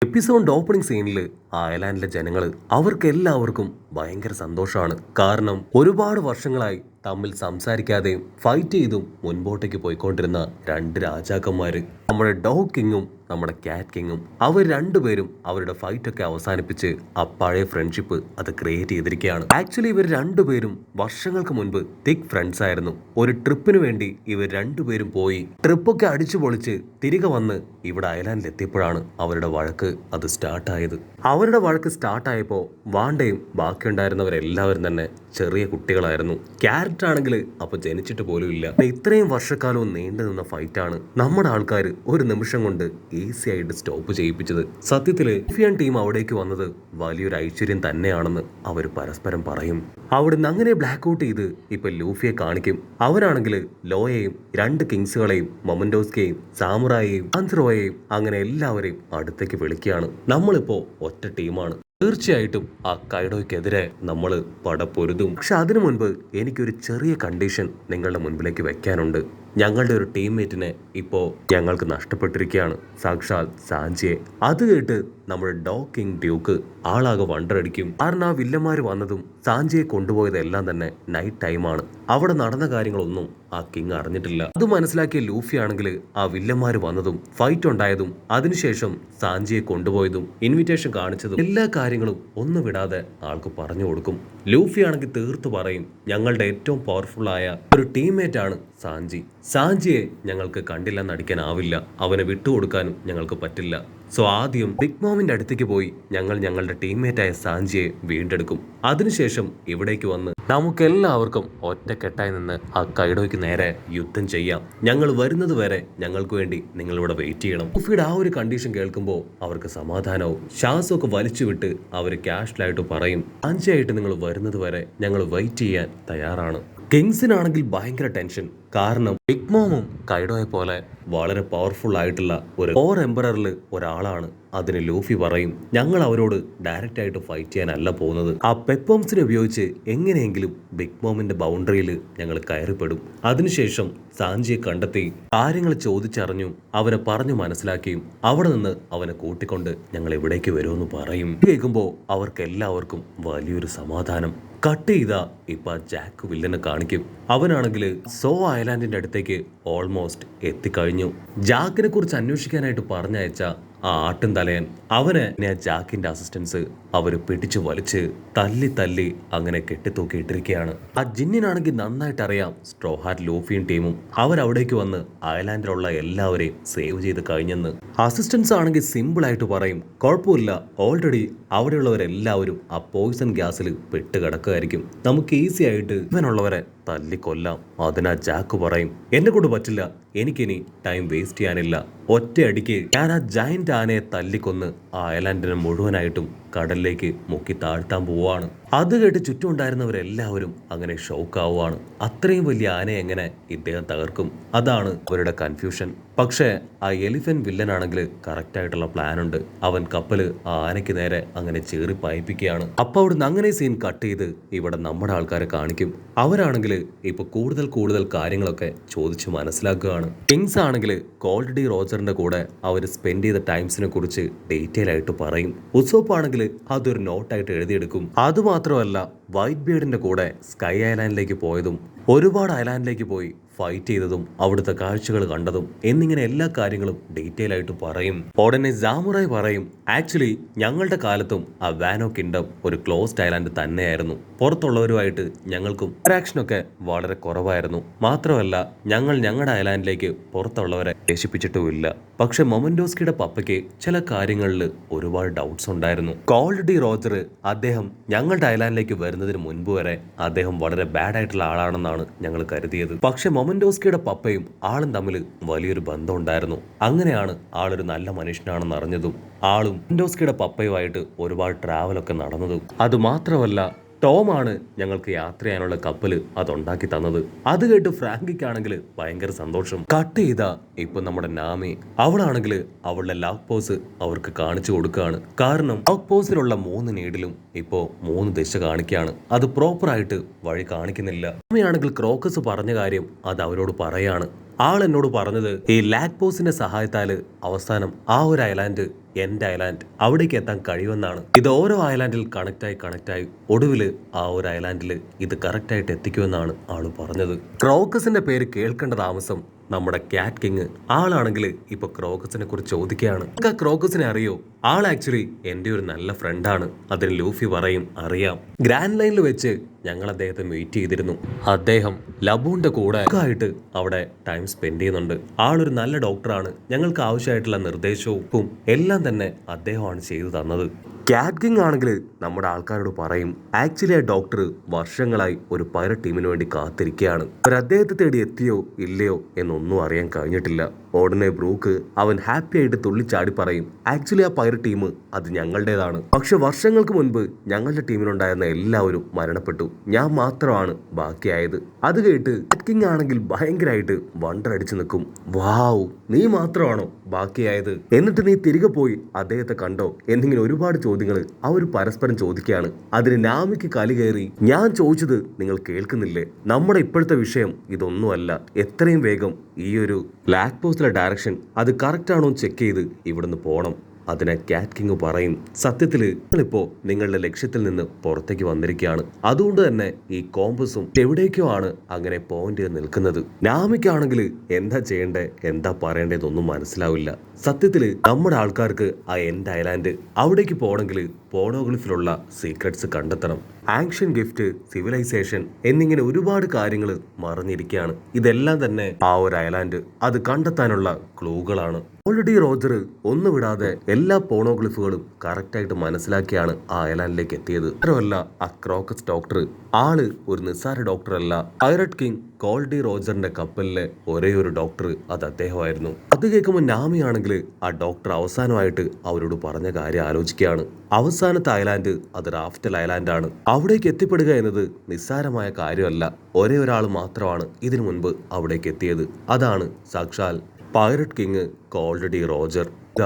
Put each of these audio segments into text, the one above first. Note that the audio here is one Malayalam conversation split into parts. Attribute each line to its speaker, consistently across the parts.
Speaker 1: എപ്പിസോഡ് ഓപ്പണിംഗ് സീനിൽ അയർലാൻഡിലെ ജനങ്ങൾ അവർക്കെല്ലാവർക്കും ഭയങ്കര സന്തോഷമാണ്. കാരണം ഒരുപാട് വർഷങ്ങളായി തമ്മിൽ സംസാരിക്കാതെയും ഫൈറ്റ് ചെയ്തും മുൻപോട്ടേക്ക് പോയിക്കൊണ്ടിരുന്ന രണ്ട് രാജാക്കന്മാര്, നമ്മുടെ ഡോഗ് കിങ്ങും നമ്മുടെ ക്യാറ്റ് കിങ്ങും, അവർ രണ്ടുപേരും അവരുടെ ഫൈറ്റ് ഒക്കെ അവസാനിപ്പിച്ച് ആ പഴയ ഫ്രണ്ട്ഷിപ്പ് അത് ക്രിയേറ്റ് ചെയ്തിരിക്കുകയാണ്. ആക്ച്വലി ഇവർ രണ്ടുപേരും വർഷങ്ങൾക്ക് മുൻപ് തിക് ഫ്രണ്ട്സ് ആയിരുന്നു. ഒരു ട്രിപ്പിന് വേണ്ടി ഇവർ രണ്ടുപേരും പോയി ട്രിപ്പൊക്കെ അടിച്ചു പൊളിച്ച് തിരികെ വന്ന് ഇവിടെ അയർലാൻഡിൽ എത്തിയപ്പോഴാണ് അവരുടെ വഴക്ക് അത് സ്റ്റാർട്ടായത്. അവരുടെ വഴക്ക് സ്റ്റാർട്ടായപ്പോൾ വാണ്ടയും ബാക്കിയുണ്ടായിരുന്നവരെല്ലാവരും തന്നെ ചെറിയ കുട്ടികളായിരുന്നു. ക്യാരറ്റ് ആണെങ്കിൽ അപ്പൊ ജനിച്ചിട്ട് പോലും ഇല്ല. ഇത്രയും വർഷക്കാലവും നീണ്ടു നിന്ന ഫൈറ്റാണ് നമ്മുടെ ആൾക്കാർ ഒരു നിമിഷം കൊണ്ട് ഈസി ആയിട്ട് സ്റ്റോപ്പ് ചെയ്യിപ്പിച്ചത്. സത്യത്തില് ലൂഫിയൻ ടീം അവിടേക്ക് വന്നത് വലിയൊരു ഐശ്വര്യം തന്നെയാണെന്ന് അവർ പരസ്പരം പറയും. അവിടുന്ന് അങ്ങനെ ബ്ലാക്ക് ഔട്ട് ചെയ്ത് ഇപ്പൊ ലൂഫിയെ കാണിക്കും. അവരാണെങ്കിൽ ലോയെയും രണ്ട് കിങ്സുകളെയും മൊമന്റോസ്കയെയും സാമുറായെയും ആന്ത്രോയെയും അങ്ങനെ എല്ലാവരെയും അടുത്തേക്ക് വിളിക്കുകയാണ്. നമ്മളിപ്പോ ഒറ്റ ടീമാണ്. തീർച്ചയായിട്ടും ആ കൈഡോയ്ക്കെതിരെ നമ്മൾ പടപ്പൊരുതും. പക്ഷെ അതിനു മുൻപ് എനിക്കൊരു ചെറിയ കണ്ടീഷൻ നിങ്ങളുടെ മുൻപിലേക്ക് വെക്കാനുണ്ട്. ഞങ്ങളുടെ ഒരു ടീംമേറ്റിനെ ഇപ്പോൾ ഞങ്ങൾക്ക് നഷ്ടപ്പെട്ടിരിക്കുകയാണ്, സാക്ഷാൽ സാഞ്ചിയെ. അത് കേട്ട് നമ്മുടെ ഡോഗ് കിങ് ഡ്യൂക്ക് ആളാകെ വണ്ടറടിക്കും. കാരണം ആ വില്ലന്മാർ വന്നതും സാഞ്ചിയെ കൊണ്ടുപോയതെല്ലാം തന്നെ നൈറ്റ് ടൈമാണ്. അവിടെ നടന്ന കാര്യങ്ങളൊന്നും ആ കിങ് അറിഞ്ഞിട്ടില്ല. അത് മനസ്സിലാക്കിയ ലൂഫി ആണെങ്കിൽ ആ വില്ലന്മാർ വന്നതും ഫൈറ്റ് ഉണ്ടായതും അതിനുശേഷം സാഞ്ചിയെ കൊണ്ടുപോയതും ഇൻവിറ്റേഷൻ കാണിച്ചതും എല്ലാ കാര്യങ്ങളും ഒന്നും വിടാതെ ആൾക്ക് പറഞ്ഞു കൊടുക്കും. ലൂഫി ആണെങ്കിൽ തീർത്തു പറയും, ഞങ്ങളുടെ ഏറ്റവും പവർഫുൾ ആയ ഒരു ടീംമേറ്റ് ആണ് സാഞ്ചി. സാഞ്ചിയെ ഞങ്ങൾക്ക് കണ്ടില്ലെന്ന് അടിക്കാനാവില്ല, അവനെ വിട്ടുകൊടുക്കാനും ഞങ്ങൾക്ക് പറ്റില്ല. സോ ആദ്യം ബിഗ് മോമിന്റെ അടുത്തേക്ക് പോയി ഞങ്ങൾ ഞങ്ങളുടെ ടീംമേറ്റായ സാഞ്ചിയെ വീണ്ടെടുക്കും. അതിനുശേഷം ഇവിടേക്ക് വന്ന് നമുക്കെല്ലാവർക്കും ഒറ്റക്കെട്ടായി നിന്ന് ആ കൈഡോയ്ക്ക് നേരെ യുദ്ധം ചെയ്യാം. ഞങ്ങൾ വരുന്നത് വരെ ഞങ്ങൾക്ക് വേണ്ടി നിങ്ങൾ ഇവിടെ വെയിറ്റ് ചെയ്യണം. ലൂഫിയുടെ ആ ഒരു കണ്ടീഷൻ കേൾക്കുമ്പോൾ അവർക്ക് സമാധാനവും ശ്വാസമൊക്കെ വലിച്ചുവിട്ട് അവർ കാഷ്വലായിട്ട് പറയും, സാഞ്ചിയായിട്ട് നിങ്ങൾ വരുന്നത് വരെ ഞങ്ങൾ വെയിറ്റ് ചെയ്യാൻ തയ്യാറാണ്. കിങ്സിനാണെങ്കിൽ ഭയങ്കര ടെൻഷൻ. കാരണം ബിഗ് മോമും കൈഡോയെ പോലെ വളരെ പവർഫുൾ ആയിട്ടുള്ള ഒരു ഓർ എംപററിൽ ഒരാളാണ്. അതിന് ലൂഫി പറയും, ഞങ്ങൾ അവരോട് ഡയറക്റ്റ് ആയിട്ട് ഫൈറ്റ് ചെയ്യാനല്ല പോകുന്നത്. ആ പെപ്പോംസിനെ ഉപയോഗിച്ച് എങ്ങനെയെങ്കിലും ബിഗ് മോമിന്റെ ബൗണ്ടറിയിൽ ഞങ്ങൾ കയറിപ്പെടും. അതിനുശേഷം സാഞ്ചിയെ കണ്ടെത്തി കാര്യങ്ങൾ ചോദിച്ചറിഞ്ഞു അവനെ പറഞ്ഞു മനസ്സിലാക്കിയും അവിടെ നിന്ന് അവനെ കൂട്ടിക്കൊണ്ട് ഞങ്ങൾ ഇവിടേക്ക് വരുമെന്ന് പറയും. കേൾക്കുമ്പോൾ അവർക്ക് എല്ലാവർക്കും വലിയൊരു സമാധാനം. കട്ട് ചെയ്ത ഇപ്പൊ ജാക്ക് വില്ലനെ കാണിക്കും. അവനാണെങ്കിൽ സോ ഐലാൻഡിന്റെ അടുത്തേക്ക് ഓൾമോസ്റ്റ് എത്തിക്കഴിഞ്ഞു. ജാക്കിനെ കുറിച്ച് അന്വേഷിക്കാനായിട്ട് പറഞ്ഞയച്ച ആ ആട്ടും തലയൻ അവനെ ജാക്കിന്റെ അസിസ്റ്റൻസ് അവര് പിടിച്ചു വലിച്ച് തല്ലി തല്ലി അങ്ങനെ കെട്ടിത്തൂക്കിയിട്ടിരിക്കുകയാണ്. ആ ജിന്നിനാണെങ്കിൽ നന്നായിട്ട് അറിയാം സ്ട്രോ ഹാറ്റ് ലൂഫിയും ടീമും അവരവിടേക്ക് വന്ന് ഐലാൻഡിലുള്ള എല്ലാവരെയും സേവ് ചെയ്ത് കഴിഞ്ഞെന്ന്. അസിസ്റ്റൻസ് ആണെങ്കിൽ സിമ്പിൾ ആയിട്ട് പറയും, കുഴപ്പമില്ല, ഓൾറെഡി അവിടെയുള്ളവരെല്ലാവരും ആ പോയിസൺ ഗ്യാസിൽ പെട്ട് കിടക്കുകയായിരിക്കും, നമുക്ക് ഈസി ആയിട്ട് ഇവനുള്ളവരെ തല്ലിക്കൊല്ലാം. അതിനാ ജാക്ക് പറയും, എന്നെ കൊണ്ട് പറ്റില്ല, എനിക്കിനി ടൈം വേസ്റ്റ് ചെയ്യാനില്ല, ഒറ്റയടിക്ക് ഞാൻ ആ ജയന്റ് ആനയെ തല്ലിക്കൊന്ന് ആ ഐലാൻഡിനെ മുഴുവനായിട്ടും കടലിലേക്ക് മുക്കി താഴ്ത്താൻ പോവാണ്. അത് കേട്ട് ചുറ്റും ഉണ്ടായിരുന്നവരെല്ലാവരും അങ്ങനെ ഷോക്കാവുകയാണ്. അത്രയും വലിയ ആനയെ എങ്ങനെ ഇദ്ദേഹം തകർക്കും? അതാണ് അവരുടെ കൺഫ്യൂഷൻ. പക്ഷേ ആ എലിഫന്റ് വില്ലനാണെങ്കിൽ കറക്റ്റ് ആയിട്ടുള്ള പ്ലാൻ ഉണ്ട്. അവൻ കപ്പല് ആ ആനയ്ക്ക് നേരെ അങ്ങനെ ചേറി പായിപ്പിക്കുകയാണ്. അപ്പൊ അവിടുന്ന് അങ്ങനെ സീൻ കട്ട് ചെയ്ത് ഇവിടെ നമ്മുടെ ആൾക്കാരെ കാണിക്കും. അവരാണെങ്കിൽ ഇപ്പൊ കൂടുതൽ കാര്യങ്ങളൊക്കെ ചോദിച്ച് മനസ്സിലാക്കുകയാണ്. കിങ്സ് ആണെങ്കിൽ ഗോൾഡ് ഡി റോജറിന്റെ കൂടെ അവർ സ്പെൻഡ് ചെയ്ത ടൈംസിനെ കുറിച്ച് ഡീറ്റെയിൽ ആയിട്ട് പറയും. ഉസോപ്പ് ആണെങ്കിൽ അതൊരു നോട്ടായിട്ട് എഴുതിയെടുക്കും. അതുമാത്രമല്ല വൈറ്റ് ബിയർഡിന്റെ കൂടെ സ്കൈ ഐലാൻഡിലേക്ക് പോയതും ഒരുപാട് ഐലാൻഡിലേക്ക് പോയി ഫൈറ്റ് ചെയ്തതും അവിടുത്തെ കാഴ്ചകൾ കണ്ടതും എന്നിങ്ങനെ എല്ലാ കാര്യങ്ങളും ഡീറ്റെയിൽ ആയിട്ട് പറയും. ഉടനെ സാമുറായി പറയും, ആക്ച്വലി ഞങ്ങളുടെ കാലത്തും ആ വാനോ കിങ്ഡം ഒരു ക്ലോസ്ഡ് ഐലാൻഡ് തന്നെയായിരുന്നു. പുറത്തുള്ളവരുമായിട്ട് ഞങ്ങൾക്കും ഇന്ററാക്ഷനൊക്കെ വളരെ കുറവായിരുന്നു. മാത്രമല്ല ഞങ്ങളുടെ ഐലാൻഡിലേക്ക് പുറത്തുള്ളവരെ പ്രവേശിപ്പിച്ചിട്ടുമില്ല. പക്ഷെ മൊമന്റോസ്കിയുടെ പപ്പയ്ക്ക് ചില കാര്യങ്ങളിൽ ഒരുപാട് ഡൗട്ട്സ് ഉണ്ടായിരുന്നു. ഗോൾഡ് ഡി റോജർ അദ്ദേഹം ഞങ്ങളുടെ ഐലാൻഡിലേക്ക് വരുന്നതിന് മുൻപ് വരെ അദ്ദേഹം വളരെ ബാഡ് ആയിട്ടുള്ള ആളാണെന്നാണ് ഞങ്ങൾ കരുതിയത്. പക്ഷെ മൊമന്റോസ്കിയുടെ പപ്പയും ആളും തമ്മിൽ വലിയൊരു ബന്ധം ഉണ്ടായിരുന്നു. അങ്ങനെയാണ് ആളൊരു നല്ല മനുഷ്യനാണെന്ന് അറിഞ്ഞതും ആളും മൊമന്റോസ്കിയുടെ പപ്പയുമായിട്ട് ഒരുപാട് ട്രാവലൊക്കെ നടന്നതും. അതുമാത്രമല്ല ടോമാണ് ഞങ്ങൾക്ക് യാത്ര ചെയ്യാനുള്ള കപ്പല് അതുണ്ടാക്കി തന്നത്. അത് കേട്ട് ഫ്രാങ്കിക്കാണെങ്കിൽ ഭയങ്കര സന്തോഷം. കട്ട് ചെയ്ത ഇപ്പൊ നമ്മുടെ നാമി അവളാണെങ്കിൽ അവളുടെ ലവ് പോസ് അവർക്ക് കാണിച്ചു കൊടുക്കുകയാണ്. കാരണം ലവ് പോസിലുള്ള 3 നീഡിലും ഇപ്പോ 3 ദിശ കാണിക്കുകയാണ്. അത് പ്രോപ്പർ ആയിട്ട് വഴി കാണിക്കുന്നില്ല. നാമിയാണെങ്കിൽ ക്രോക്കസ് പറഞ്ഞ കാര്യം അത് അവരോട് പറയാണ്. ആൾ എന്നോട് പറഞ്ഞത് ഈ ലാക്പോസിന്റെ സഹായത്താല് അവസാനം ആ ഒരു ഐലാൻഡ് എന്റെ ഐലാൻഡ് അവിടേക്ക് എത്താൻ കഴിയുമെന്നാണ്. ഇത് ഓരോ ഐലാൻഡിൽ കണക്റ്റായി ഒടുവില് ആ ഒരു ഐലാൻഡിൽ ഇത് കറക്റ്റായിട്ട് എത്തിക്കുമെന്നാണ് ആള് പറഞ്ഞത്. ക്രോക്കസിന്റെ പേര് കേൾക്കേണ്ട താമസം നമ്മുടെ ക്യാറ്റ് കിങ് ആളാണെങ്കിൽ ഇപ്പൊ ക്രോക്കസിനെ കുറിച്ച് ചോദിക്കുകയാണ്. ക്രോക്കസിനെ അറിയോ? ആൾ ആക്ച്വലി എന്റെ ഒരു നല്ല ഫ്രണ്ടാണ്. അതിന് ലൂഫി പറയും അറിയാം. ഗ്രാൻഡ് ലൈനിൽ വെച്ച് ഞങ്ങൾ അദ്ദേഹത്തെ മീറ്റ് ചെയ്തിരുന്നു. അദ്ദേഹം ലബൂന്റെ കൂടെ ആയിട്ട് അവിടെ ടൈം സ്പെൻഡ് ചെയ്യുന്നുണ്ട്. ആളൊരു നല്ല ഡോക്ടറാണ്. ഞങ്ങൾക്ക് ആവശ്യമായിട്ടുള്ള നിർദ്ദേശവും എല്ലാം തന്നെ അദ്ദേഹമാണ് ചെയ്തു തന്നത്. ക്യാറ്റ് കിങ് ആണെങ്കിൽ നമ്മുടെ ആൾക്കാരോട് പറയും ആക്ച്വലി ആ ഡോക്ടർ വർഷങ്ങളായി ഒരു പൈററ്റ് ടീമിന് വേണ്ടി കാത്തിരിക്കുകയാണ്. അവർ അദ്ദേഹത്തെ തേടി എത്തിയോ ഇല്ലയോ എന്നൊന്നും അറിയാൻ കഴിഞ്ഞിട്ടില്ല. ഉടനെ ബ്രൂക്ക് അവൻ ഹാപ്പി ആയിട്ട് തുള്ളിച്ചാടി പറയും ആക്ച്വലി ആ പൈററ്റ് ടീം അത് ഞങ്ങളുടേതാണ്. പക്ഷെ വർഷങ്ങൾക്ക് മുൻപ് ഞങ്ങളുടെ ടീമിലുണ്ടായിരുന്ന എല്ലാവരും മരണപ്പെട്ടു. ഞാൻ മാത്രമാണ് ബാക്കിയായത്. അത് കേട്ട് കിങ് ആണെങ്കിൽ ഭയങ്കരമായിട്ട് വണ്ടർ അടിച്ചു നിൽക്കും. വാവ്, നീ മാത്രമാണോ ബാക്കിയായത്? എന്നിട്ട് നീ തിരികെ പോയി അദ്ദേഹത്തെ കണ്ടോ എന്നിങ്ങനെ ഒരുപാട് ചോദ്യങ്ങൾ അവർ പരസ്പരം ചോദിക്കുകയാണ്. അതിന് നാമിക്ക് കലി കയറി ഞാൻ ചോദിച്ചത് നിങ്ങൾ കേൾക്കുന്നില്ലേ? നമ്മുടെ ഇപ്പോഴത്തെ വിഷയം ഇതൊന്നുമല്ല. എത്രയും വേഗം ഈ ഒരു ലാക്പോസിലെ ഡയറക്ഷൻ അത് കറക്റ്റ് ആണോ ചെക്ക് ചെയ്ത് ഇവിടുന്ന് പോണം. അതിനെ ക്യാറ്റ് കിങ് പറയും സത്യത്തിൽ നിങ്ങളിപ്പോ നിങ്ങളുടെ ലക്ഷ്യത്തിൽ നിന്ന് പുറത്തേക്ക് വന്നിരിക്കുകയാണ്. അതുകൊണ്ട് തന്നെ ഈ കോമ്പസും എവിടേക്കോ ആണ് അങ്ങനെ പോയിന്റ് നിൽക്കുന്നത്. നാമിക്കാണെങ്കിൽ എന്താ ചെയ്യണ്ടേ എന്താ പറയേണ്ടതൊന്നും മനസ്സിലാവില്ല. സത്യത്തിൽ നമ്മുടെ ആൾക്കാർക്ക് ആ എൻഡ് ഐലാൻഡ് അവിടേക്ക് പോകണമെങ്കിൽ പോണോഗ്ലിഫിലുള്ള സീക്രട്സ് കണ്ടെത്തണം. ആൻഷ്യൻ ഗിഫ്റ്റ്, സിവിലൈസേഷൻ എന്നിങ്ങനെ ഒരുപാട് കാര്യങ്ങൾ മറിഞ്ഞിരിക്കുകയാണ്. ഇതെല്ലാം തന്നെ ആ ഒരു ഐലാൻഡ് അത് കണ്ടെത്താനുള്ള ക്ലൂകളാണ്. ഓൾറെഡി റോജർ ഒന്നു വിടാതെ എല്ലാ പോണോഗ്ലിഫുകളും കറക്റ്റായിട്ട് മനസ്സിലാക്കിയാണ് ആ ഐലാൻഡിലേക്ക് എത്തിയത്. മാത്രമല്ല ആ ക്രോക്കസ് ഡോക്ടർ ആള് ഒരു നിസ്സാര ഡോക്ടർ അല്ല. പൈററ്റ് കിങ് കോൾഡി റോജറിന്റെ കപ്പലിലെ ഒരേ ഒരു ഡോക്ടർ അത് അദ്ദേഹമായിരുന്നു. അത് കേൾക്കുമ്പോൾ നാമി ആണെങ്കിൽ ആ ഡോക്ടർ അവസാനമായിട്ട് അവരോട് പറഞ്ഞ കാര്യം ആലോചിക്കുകയാണ്. അവസാനത്തെ ഐലാൻഡ് അത് റാഫ്റ്റൽ ഐലാൻഡാണ്. അവിടേക്ക് എത്തിപ്പെടുക എന്നത് നിസ്സാരമായ കാര്യമല്ല. ഒരേ ഒരാൾ മാത്രമാണ് ഇതിനു മുൻപ് അവിടേക്ക് എത്തിയത്. അതാണ് സാക്ഷാൽ പൈററ്റ് കിങ് കോൾഡി റോജർ.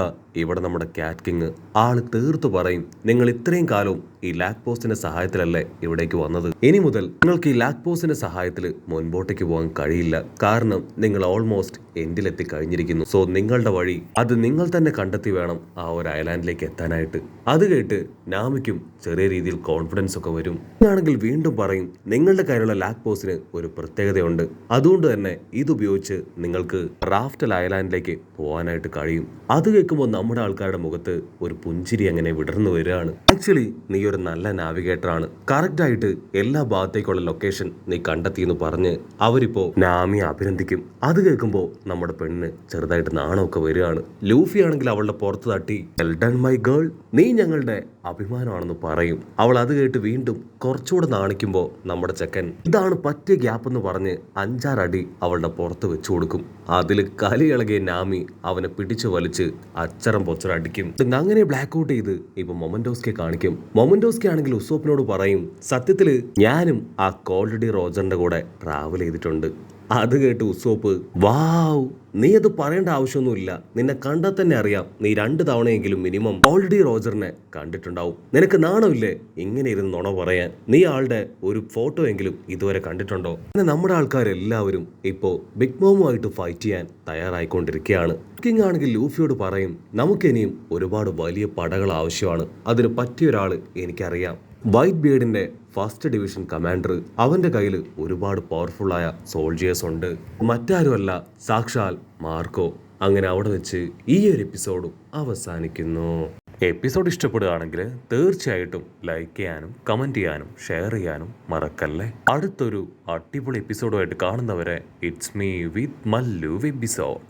Speaker 1: ഇവിടെ നമ്മുടെ ക്യാറ്റ് കിങ് ആള് തീർത്തു പറയും നിങ്ങൾ ഇത്രയും കാലവും ഈ ലാക്പോസിന്റെ സഹായത്തിലല്ലേ ഇവിടേക്ക് വന്നത്. ഇനി മുതൽ നിങ്ങൾക്ക് ഈ ലാക്പോസിന്റെ സഹായത്തിൽ മുൻപോട്ടേക്ക് പോകാൻ കഴിയില്ല. കാരണം നിങ്ങൾ ഓൾമോസ്റ്റ് എൻഡിലെത്തി കഴിഞ്ഞിരിക്കുന്നു. സോ നിങ്ങളുടെ വഴി അത് നിങ്ങൾ തന്നെ കണ്ടെത്തി വേണം ആ ഒരു ഐലാൻഡിലേക്ക് എത്താനായിട്ട്. അത് കേട്ട് നാമിക്കും ചെറിയ രീതിയിൽ കോൺഫിഡൻസ് ഒക്കെ വരും. ആണെങ്കിൽ വീണ്ടും പറയും നിങ്ങളുടെ കയ്യിലുള്ള ലാക്പോസിന് ഒരു പ്രത്യേകതയുണ്ട്. അതുകൊണ്ട് തന്നെ ഇതുപയോഗിച്ച് നിങ്ങൾക്ക് റാഫ്റ്റൽ ഐലാൻഡിലേക്ക് പോകാനായിട്ട് കഴിയും. അത് കേൾക്കുമ്പോൾ നമ്മുടെ ആൾക്കാരുടെ മുഖത്ത് ഒരു പുഞ്ചിരി അങ്ങനെ വിടർന്നു വരികയാണ്. ആക്ച്വലി നീ ഒരു നല്ല നാവിഗേറ്റർ ആണ്. കറക്റ്റ് ആയിട്ട് എല്ലാ ഭാഗത്തേക്കുള്ള ലൊക്കേഷൻ നീ കണ്ടെത്തി എന്ന് പറഞ്ഞ് അവരിപ്പോ നാമിയെ അഭിനന്ദിക്കും. അത് കേൾക്കുമ്പോൾ നമ്മുടെ പെണ്ണിന് ചെറുതായിട്ട് നാണമൊക്കെ വരികയാണ്. ലൂഫി ആണെങ്കിൽ അവളുടെ പുറത്ത് തട്ടി വെൽ ഡൺ മൈ ഗേൾ, നീ ഞങ്ങളുടെ അഭിമാനമാണെന്ന് പറയും. അവൾ അത് കേട്ട് വീണ്ടും കുറച്ചുകൂടെ നാണിക്കുമ്പോൾ നമ്മുടെ ചെക്കൻ ഇതാണ് പറ്റിയ ഗ്യാപ്പ് എന്ന് പറഞ്ഞ് 5-6 അടി അവളുടെ പുറത്ത് വെച്ചു കൊടുക്കും. അതിൽ കലി ഇളകിയ നാമി അവനെ പിടിച്ചു വലിച്ച് അച്ചറം പൊച്ചറ അടിക്കും. അങ്ങനെ ബ്ലാക്ക് ഔട്ട് ചെയ്ത് ഇപ്പൊ മൊമന്റോസ്കെ കാണിക്കും. മൊമന്റോസ്കെ ആണെങ്കിൽ ഉസോപ്പിനോട് പറയും സത്യത്തില് ഞാനും ആ കോൾഡി റോജറിന്റെ കൂടെ ട്രാവൽ ചെയ്തിട്ടുണ്ട്. അത് കേട്ട് ഉസോപ്പ് വാവ്, നീ അത് പറയേണ്ട ആവശ്യമൊന്നുമില്ല. നിന്നെ കണ്ടാൽ തന്നെ അറിയാം നീ 2 തവണയെങ്കിലും മിനിമം കോൾഡി റോജറിനെ കണ്ടിട്ടുണ്ടാവും. നിനക്ക് നാണമില്ലേ ഇങ്ങനെ ഇരുന്ന് നുണ പറയാൻ? നീ ആളുടെ ഒരു ഫോട്ടോ എങ്കിലും ഇതുവരെ കണ്ടിട്ടുണ്ടോ? അങ്ങനെ നമ്മുടെ ആൾക്കാരെല്ലാവരും ഇപ്പോ ബിഗ് മോമുമായിട്ട് ഫൈറ്റ് ചെയ്യാൻ തയ്യാറായിക്കൊണ്ടിരിക്കുകയാണ്. കിങ് ആണെങ്കിൽ ലൂഫിയോട് പറയും നമുക്കിനിയും ഒരുപാട് വലിയ പടകൾ ആവശ്യമാണ്. അതിന് പറ്റിയ ഒരാൾ എനിക്കറിയാം. വൈറ്റ് ബിയർഡിന്റെ ഫസ്റ്റ് ഡിവിഷൻ കമാൻഡർ. അവന്റെ കയ്യിൽ ഒരുപാട് പവർഫുള്ളായ സോൾജിയേഴ്സ് ഉണ്ട്. മറ്റാരുമല്ല സാക്ഷാൽ മാർക്കോ. അങ്ങനെ അവിടെ വെച്ച് ഈ ഒരു എപ്പിസോഡും അവസാനിക്കുന്നു. എപ്പിസോഡ് ഇഷ്ടപ്പെടുകയാണെങ്കിൽ തീർച്ചയായിട്ടും ലൈക്ക് ചെയ്യാനും കമന്റ് ചെയ്യാനും ഷെയർ ചെയ്യാനും മറക്കല്ലേ. അടുത്തൊരു അടിപൊളി എപ്പിസോഡുമായിട്ട് കാണുന്നവരെ it's me with Mallu episode.